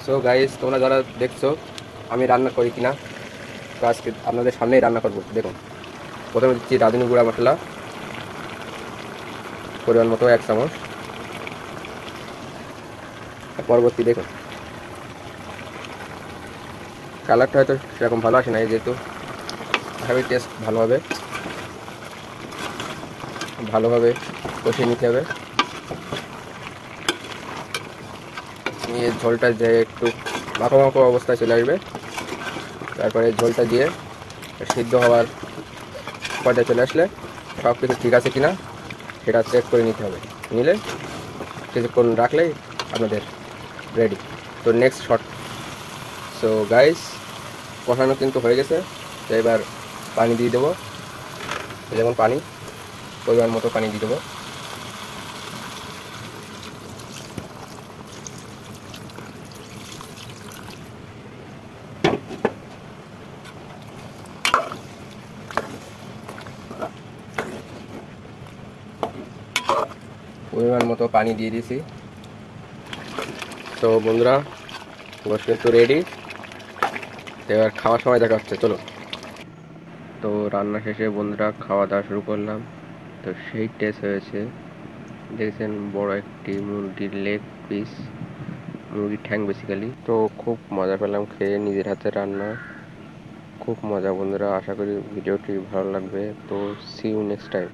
So guys, তোমরা যারা দেখছো আমি রান্না করি কিনা, তো আজকে আপনাদের সামনেই রান্না করবো। দেখুন, প্রথমে দিচ্ছি রাঁধুনি গুঁড়া মশলা পরিমাণ মতো 1 চামচ। পরবর্তী দেখুন, কালারটা হয়তো সেরকম ভালো আসে না, যেহেতু আশা টেস্ট ভালোভাবে কষিয়ে নিতে হবে। নিয়ে ঝোলটা যে একটু মাখো মাখো অবস্থায় চলে আসবে, তারপরে ঝোলটা দিয়ে সিদ্ধ হওয়ার পর্যায়ে চলে আসলে সব কিছু ঠিক আছে কিনা সেটা চেক করে নিতে হবে। নিলে কিছুক্ষণ রাখলেই আপনাদের রেডি। তো নেক্সট শট। সো গাইস, কষানো কিন্তু হয়ে গেছে। তো এবার পানি দিয়ে দেবো, যেমন পরিমাণ মতো পানি দিয়ে দেবো। পরিমাণ মতো পানি দিয়ে দিয়েছি। তো বন্ধুরা, গোশ কিন্তু রেডি। এবার খাওয়ার সময় দেখা হচ্ছে, চলো। তো রান্না শেষে বন্ধুরা খাওয়া দাওয়া শুরু করলাম। তো সেই টেস্ট হয়েছে, দেখছেন, বড় একটি মুরগির লেগ পিস, মুরগির ঠ্যাং বেসিক্যালি। তো খুব মজা পেলাম খেয়ে, নিজের হাতে রান্না, খুব মজা বন্ধুরা। আশা করি ভিডিওটি ভালো লাগবে। তো সি ইউ নেক্সট টাইম।